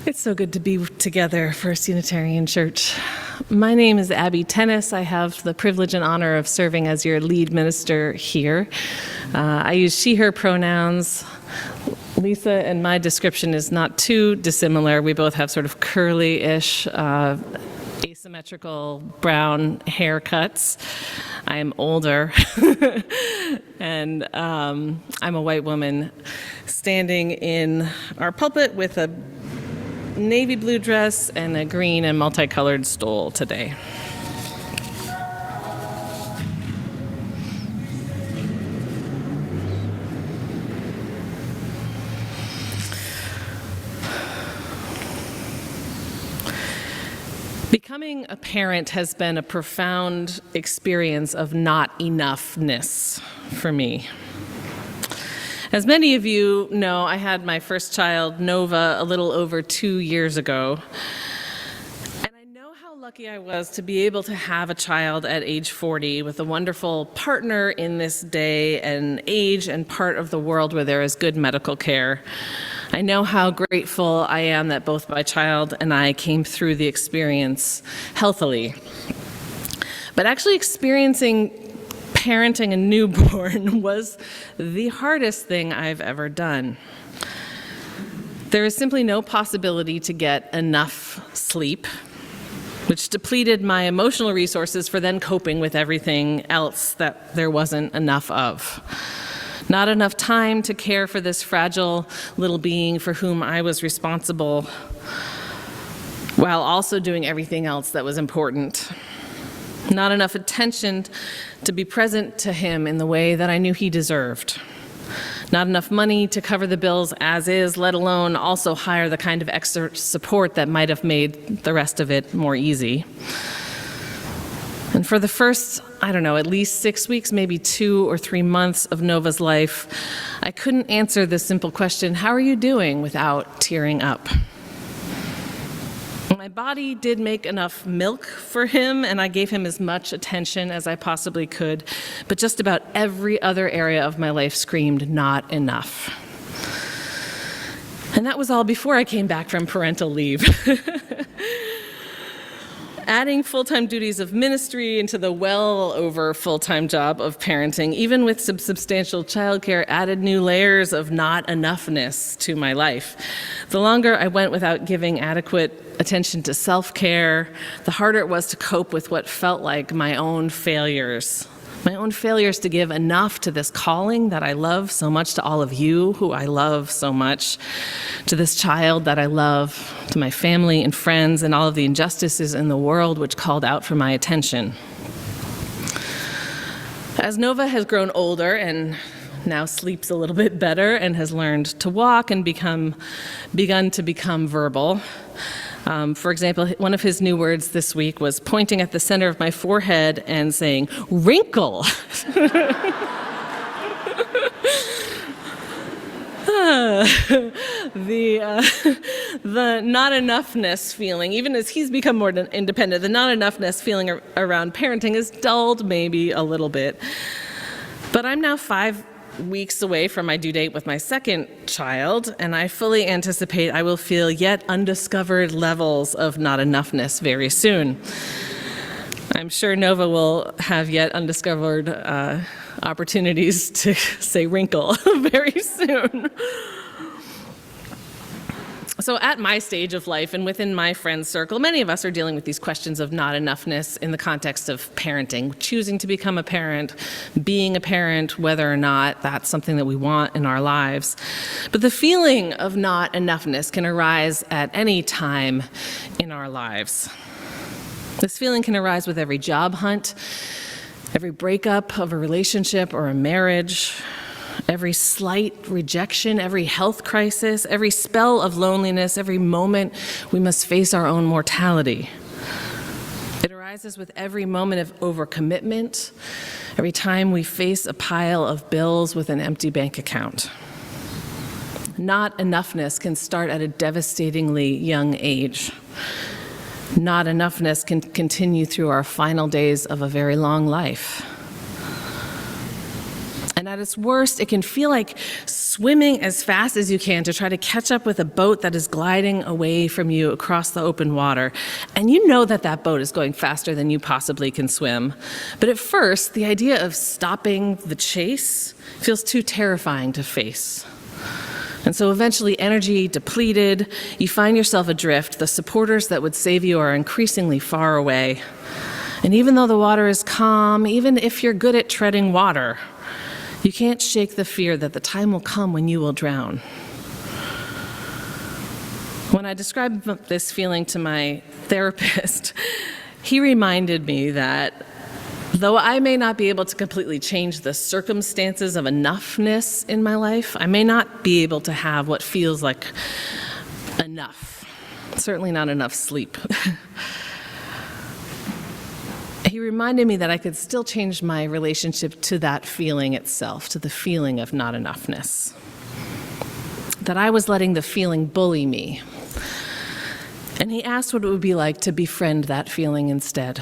It's so good to be together, First Unitarian Church. My name is Abby Tennis. I have the privilege and honor of serving as your lead minister here. I use she, her pronouns. Lisa and my description is not too dissimilar. We both have sort of curly-ish, asymmetrical brown haircuts. I am older, and I'm a white woman standing in our pulpit with a navy blue dress and a green and multicolored stole today. Becoming a parent has been a profound experience of not-enough-ness for me. As many of you know, I had my first child, Nova, a little over 2 years ago. And I know how lucky I was to be able to have a child at age 40 with a wonderful partner in this day and age and part of the world where there is good medical care. I know how grateful I am that both my child and I came through the experience healthily. But actually experiencing parenting a newborn was the hardest thing I've ever done. There is simply no possibility to get enough sleep, which depleted my emotional resources for then coping with everything else that there wasn't enough of. Not enough time to care for this fragile little being for whom I was responsible, while also doing everything else that was important. Not enough attention to be present to him in the way that I knew he deserved. Not enough money to cover the bills as is, let alone also hire the kind of extra support that might have made the rest of it more easy. And for the first, at least 6 weeks, maybe 2 or 3 months of Nova's life, I couldn't answer the simple question, "How are you doing?" without tearing up. My body did make enough milk for him, and I gave him as much attention as I possibly could, but just about every other area of my life screamed, "Not enough." And that was all before I came back from parental leave. Adding full-time duties of ministry into the well over full-time job of parenting, even with some substantial childcare, added new layers of not-enough-ness to my life. The longer I went without giving adequate attention to self-care, the harder it was to cope with what felt like my own failures to give enough to this calling that I love so much, to all of you who I love so much, to this child that I love, to my family and friends, and all of the injustices in the world which called out for my attention. As Nova has grown older and now sleeps a little bit better and has learned to walk and begun to become verbal, for example, one of his new words this week was pointing at the center of my forehead and saying, "Wrinkle." The not-enough-ness feeling, even as he's become more independent, the not-enough-ness feeling around parenting is dulled maybe a little bit. But I'm now 5 weeks away from my due date with my second child, and I fully anticipate I will feel yet undiscovered levels of not-enough-ness very soon. I'm sure Nova will have yet undiscovered opportunities to say wrinkle very soon. So at my stage of life and within my friend circle, many of us are dealing with these questions of not-enough-ness in the context of parenting, choosing to become a parent, being a parent, whether or not that's something that we want in our lives. But the feeling of not-enough-ness can arise at any time in our lives. This feeling can arise with every job hunt, every breakup of a relationship or a marriage, every slight rejection, every health crisis, every spell of loneliness, every moment we must face our own mortality. It arises with every moment of overcommitment, every time we face a pile of bills with an empty bank account. Not-enough-ness can start at a devastatingly young age. Not-enough-ness can continue through our final days of a very long life. And at its worst, it can feel like swimming as fast as you can to try to catch up with a boat that is gliding away from you across the open water. And you know that that boat is going faster than you possibly can swim. But at first, the idea of stopping the chase feels too terrifying to face. And so eventually, energy depleted, you find yourself adrift. The supporters that would save you are increasingly far away. And even though the water is calm, even if you're good at treading water, you can't shake the fear that the time will come when you will drown. When I described this feeling to my therapist, he reminded me that though I may not be able to completely change the circumstances of enoughness in my life, I may not be able to have what feels like enough. Certainly not enough sleep. He reminded me that I could still change my relationship to that feeling itself, to the feeling of not enoughness. That I was letting the feeling bully me. And he asked what it would be like to befriend that feeling instead.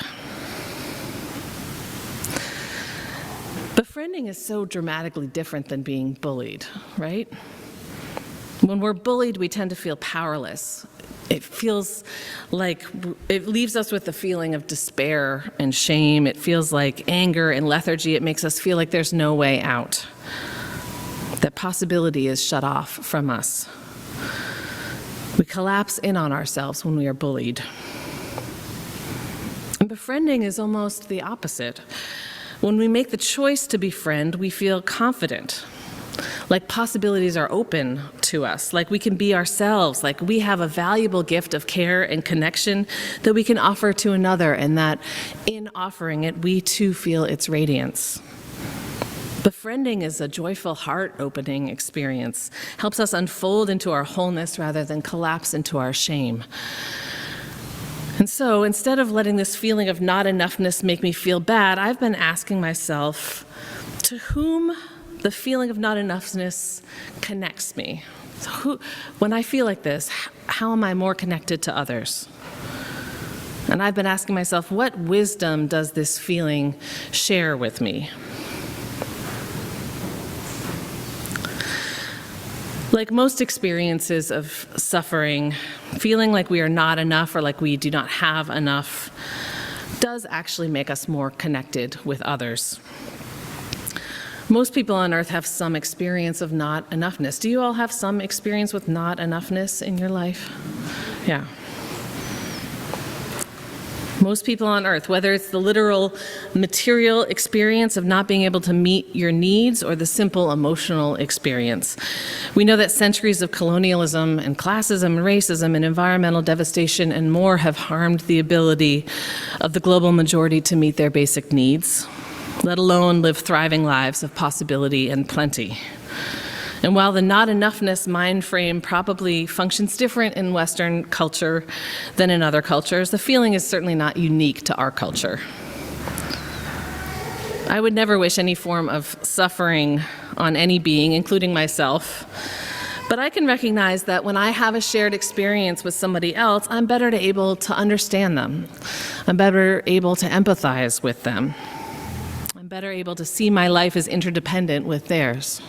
Befriending is so dramatically different than being bullied, right? When we're bullied, we tend to feel powerless. It feels like it leaves us with the feeling of despair and shame. It feels like anger and lethargy. It makes us feel like there's no way out, that possibility is shut off from us. We collapse in on ourselves when we are bullied. And befriending is almost the opposite. When we make the choice to befriend, we feel confident, like possibilities are open to us, like we can be ourselves, like we have a valuable gift of care and connection that we can offer to another, and that in offering it, we too feel its radiance. Befriending is a joyful, heart-opening experience, helps us unfold into our wholeness rather than collapse into our shame. And so, instead of letting this feeling of not enoughness make me feel bad, I've been asking myself, to whom the feeling of not enoughness connects me? So when I feel like this, how am I more connected to others? And I've been asking myself, what wisdom does this feeling share with me? Like most experiences of suffering, feeling like we are not enough or like we do not have enough does actually make us more connected with others. Most people on earth have some experience of not enoughness. Do you all have some experience with not enoughness in your life? Yeah. Most people on earth, whether it's the literal material experience of not being able to meet your needs or the simple emotional experience. We know that centuries of colonialism and classism and racism and environmental devastation and more have harmed the ability of the global majority to meet their basic needs, let alone live thriving lives of possibility and plenty. And while the not-enoughness mind frame probably functions different in Western culture than in other cultures, the feeling is certainly not unique to our culture. I would never wish any form of suffering on any being, including myself. But I can recognize that when I have a shared experience with somebody else, I'm better able to understand them. I'm better able to empathize with them. I'm better able to see my life as interdependent with theirs.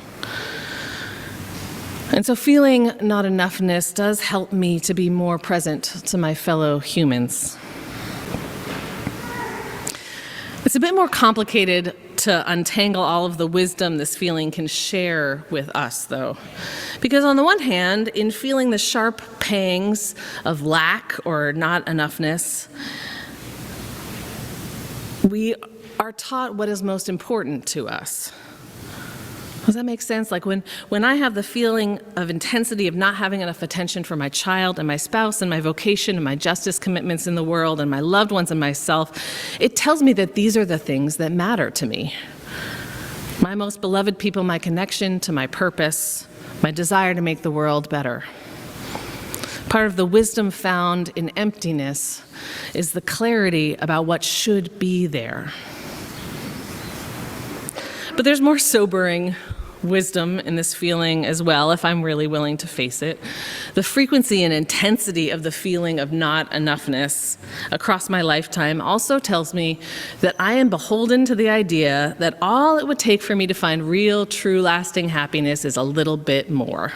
And so feeling not enoughness does help me to be more present to my fellow humans. It's a bit more complicated to untangle all of the wisdom this feeling can share with us, though. Because on the one hand, in feeling the sharp pangs of lack or not enoughness, we are taught what is most important to us. Does that make sense? Like when I have the feeling of intensity of not having enough attention for my child and my spouse and my vocation and my justice commitments in the world and my loved ones and myself, it tells me that these are the things that matter to me. My most beloved people, my connection to my purpose, my desire to make the world better. Part of the wisdom found in emptiness is the clarity about what should be there. But there's more sobering wisdom in this feeling as well, if I'm really willing to face it. The frequency and intensity of the feeling of not enoughness across my lifetime also tells me that I am beholden to the idea that all it would take for me to find real, true, lasting happiness is a little bit more.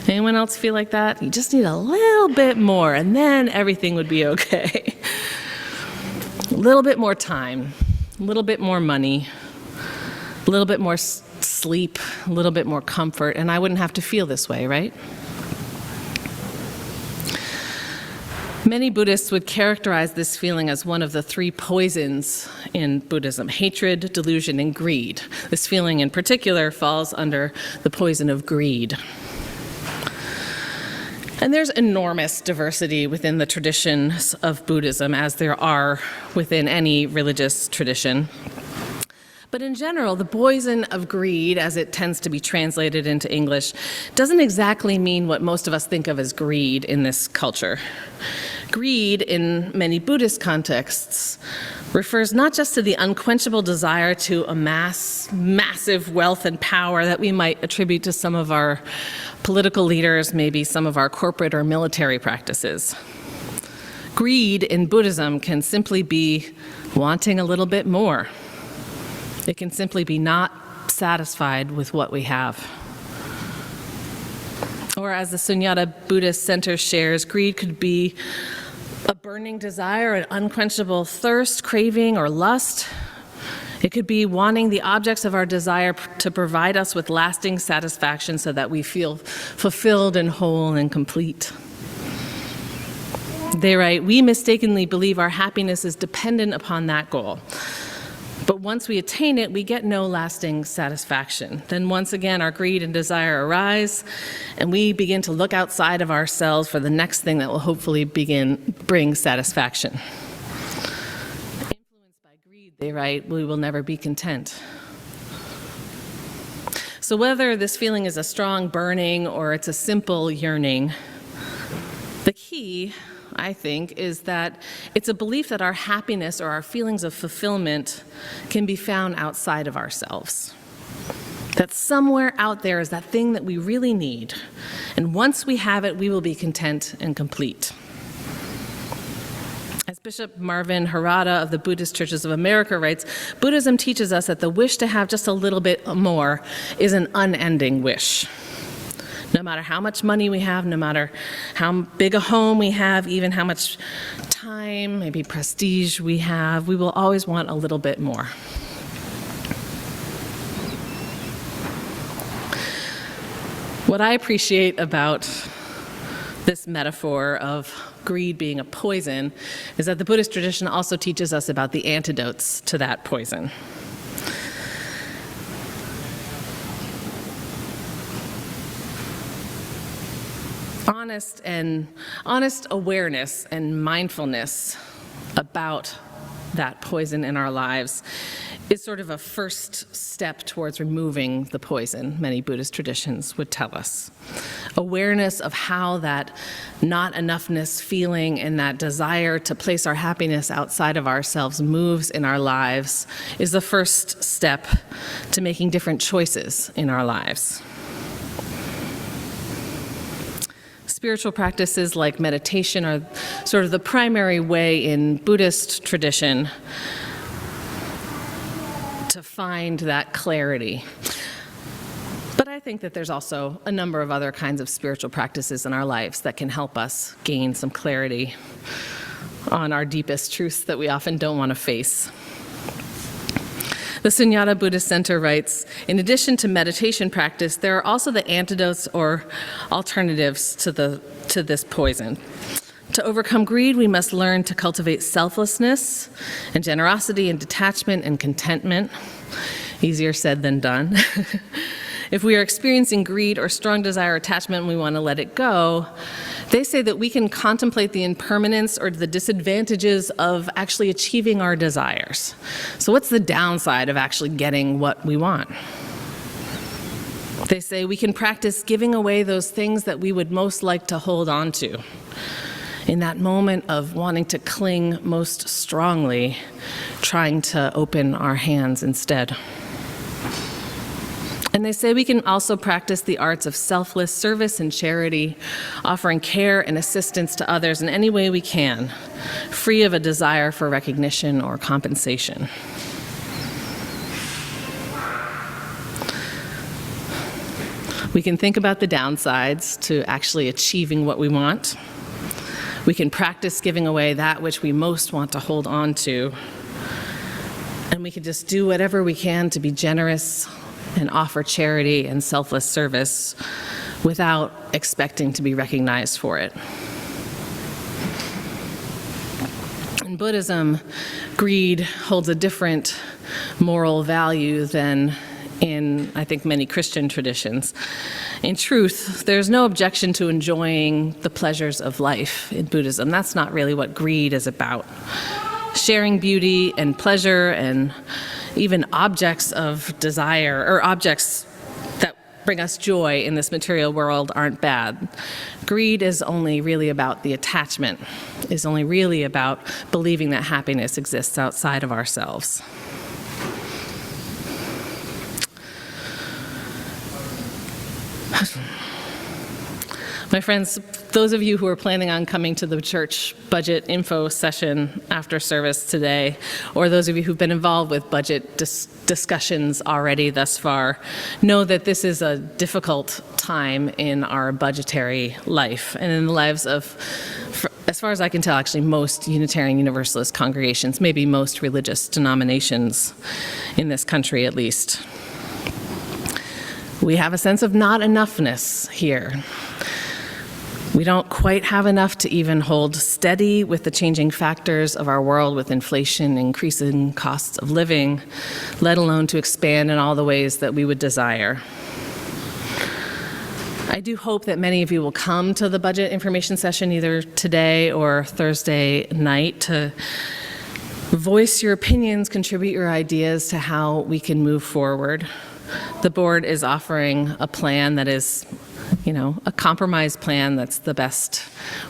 Anyone else feel like that? You just need a little bit more, and then everything would be okay. A little bit more time, a little bit more money, a little bit more sleep, a little bit more comfort, and I wouldn't have to feel this way, right? Many Buddhists would characterize this feeling as one of the three poisons in Buddhism: hatred, delusion, and greed. This feeling in particular falls under the poison of greed. And there's enormous diversity within the traditions of Buddhism, as there are within any religious tradition. But in general, the poison of greed, as it tends to be translated into English, doesn't exactly mean what most of us think of as greed in this culture. Greed, in many Buddhist contexts, refers not just to the unquenchable desire to amass massive wealth and power that we might attribute to some of our political leaders, maybe some of our corporate or military practices. Greed in Buddhism can simply be wanting a little bit more. It can simply be not satisfied with what we have. Or as the Sunyata Buddhist Center shares, greed could be a burning desire, an unquenchable thirst, craving, or lust. It could be wanting the objects of our desire to provide us with lasting satisfaction so that we feel fulfilled and whole and complete. They write, "We mistakenly believe our happiness is dependent upon that goal. But once we attain it, we get no lasting satisfaction. Then once again, our greed and desire arise, and we begin to look outside of ourselves for the next thing that will hopefully bring satisfaction. Influenced by greed," they write, "we will never be content." So whether this feeling is a strong burning or it's a simple yearning, the key, I think, is that it's a belief that our happiness or our feelings of fulfillment can be found outside of ourselves. That somewhere out there is that thing that we really need, and once we have it, we will be content and complete. As Bishop Marvin Harada of the Buddhist Churches of America writes, Buddhism teaches us that the wish to have just a little bit more is an unending wish. No matter how much money we have, no matter how big a home we have, even how much time, maybe prestige we have, we will always want a little bit more. What I appreciate about this metaphor of greed being a poison is that the Buddhist tradition also teaches us about the antidotes to that poison. Honest awareness and mindfulness about that poison in our lives is sort of a first step towards removing the poison, many Buddhist traditions would tell us. Awareness of how that not-enough-ness feeling and that desire to place our happiness outside of ourselves moves in our lives is the first step to making different choices in our lives. Spiritual practices like meditation are sort of the primary way in Buddhist tradition to find that clarity. But I think that there's also a number of other kinds of spiritual practices in our lives that can help us gain some clarity on our deepest truths that we often don't want to face. The Sunyata Buddhist Center writes, in addition to meditation practice, there are also the antidotes or alternatives to this poison. To overcome greed, we must learn to cultivate selflessness and generosity and detachment and contentment. Easier said than done. If we are experiencing greed or strong desire or attachment and we want to let it go, they say that we can contemplate the impermanence or the disadvantages of actually achieving our desires. So what's the downside of actually getting what we want? They say we can practice giving away those things that we would most like to hold on to. In that moment of wanting to cling most strongly, trying to open our hands instead. And And they say we can also practice the arts of selfless service and charity, offering care and assistance to others in any way we can, free of a desire for recognition or compensation. We can think about the downsides to actually achieving what we want. We can practice giving away that which we most want to hold on to. And we can just do whatever we can to be generous and offer charity and selfless service without expecting to be recognized for it. In Buddhism, greed holds a different moral value than in, I think, many Christian traditions. In truth, there's no objection to enjoying the pleasures of life in Buddhism. That's not really what greed is about. Sharing beauty and pleasure and even objects of desire, or objects that bring us joy in this material world, aren't bad. Greed is only really about the attachment, is only really about believing that happiness exists outside of ourselves. My friends, those of you who are planning on coming to the church budget info session after service today, or those of you who've been involved with budget discussions already thus far, know that this is a difficult time in our budgetary life and in the lives of, as far as I can tell, actually most Unitarian Universalist congregations, maybe most religious denominations in this country at least. We have a sense of not-enough-ness here. We don't quite have enough to even hold steady with the changing factors of our world, with inflation, increasing costs of living, let alone to expand in all the ways that we would desire. I do hope that many of you will come to the budget information session either today or Thursday night to voice your opinions, contribute your ideas to how we can move forward. The board is offering a plan that is, a compromise plan that's the best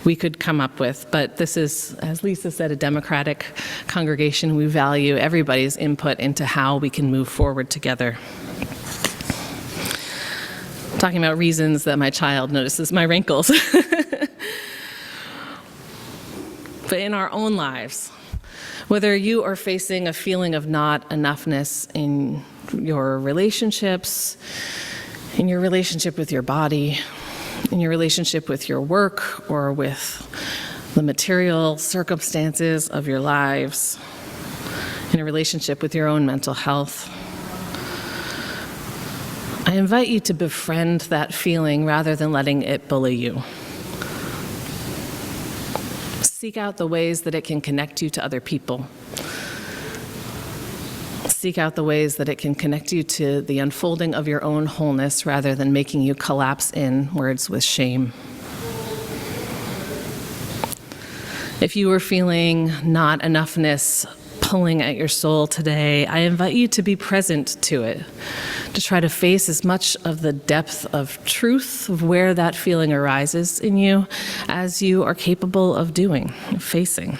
we could come up with. But this is, as Lisa said, a democratic congregation. We value everybody's input into how we can move forward together. Talking about reasons that my child notices my wrinkles. But in our own lives, whether you are facing a feeling of not enoughness in your relationships, in your relationship with your body, in your relationship with your work or with the material circumstances of your lives, in a relationship with your own mental health, I invite you to befriend that feeling rather than letting it bully you. Seek out the ways that it can connect you to other people. Seek out the ways that it can connect you to the unfolding of your own wholeness rather than making you collapse inwards with shame. If you are feeling not enoughness pulling at your soul today, I invite you to be present to it, to try to face as much of the depth of truth of where that feeling arises in you as you are capable of facing.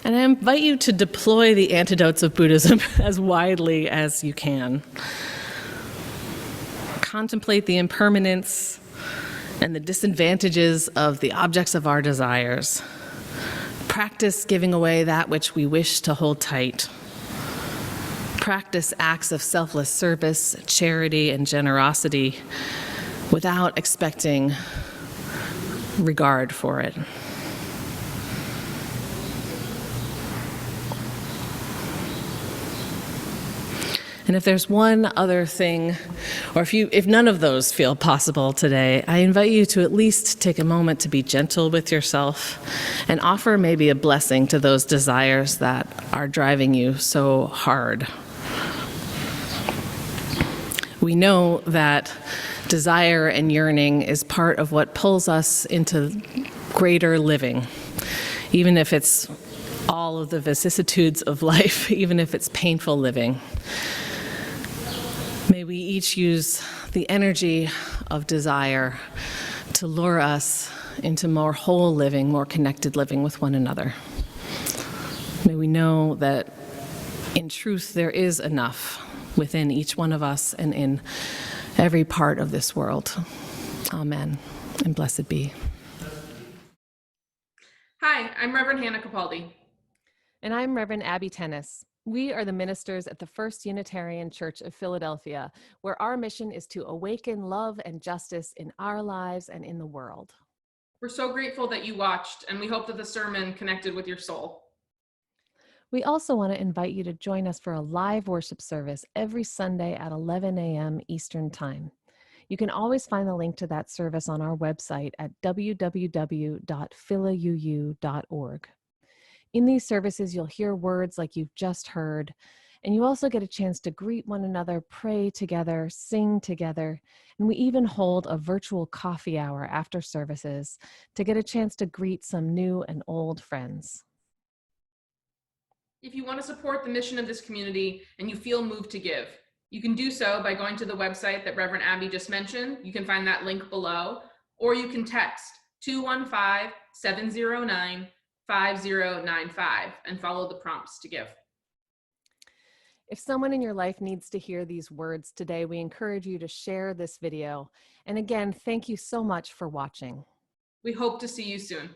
And I invite you to deploy the antidotes of Buddhism as widely as you can. Contemplate the impermanence and the disadvantages of the objects of our desires. Practice giving away that which we wish to hold tight. Practice acts of selfless service, charity, and generosity without expecting regard for it. And if there's one other thing, or if none of those feel possible today, I invite you to at least take a moment to be gentle with yourself and offer maybe a blessing to those desires that are driving you so hard. We know that desire and yearning is part of what pulls us into greater living, even if it's all of the vicissitudes of life, even if it's painful living. May we each use the energy of desire to lure us into more whole living, more connected living with one another. May we know that in truth there is enough, within each one of us and in every part of this world. Amen, and blessed be. Hi, I'm Reverend Hannah Capaldi. And I'm Reverend Abby Tennis. We are the ministers at the First Unitarian Church of Philadelphia, where our mission is to awaken love and justice in our lives and in the world. We're so grateful that you watched, and we hope that the sermon connected with your soul. We also want to invite you to join us for a live worship service every Sunday at 11 a.m. Eastern Time. You can always find the link to that service on our website at www.philauu.org. In these services, you'll hear words like you've just heard, and you also get a chance to greet one another, pray together, sing together, and we even hold a virtual coffee hour after services to get a chance to greet some new and old friends. If you want to support the mission of this community and you feel moved to give, you can do so by going to the website that Reverend Abby just mentioned. You can find that link below, or you can text 215-709-5095 and follow the prompts to give. If someone in your life needs to hear these words today, we encourage you to share this video. And again, thank you so much for watching. We hope to see you soon.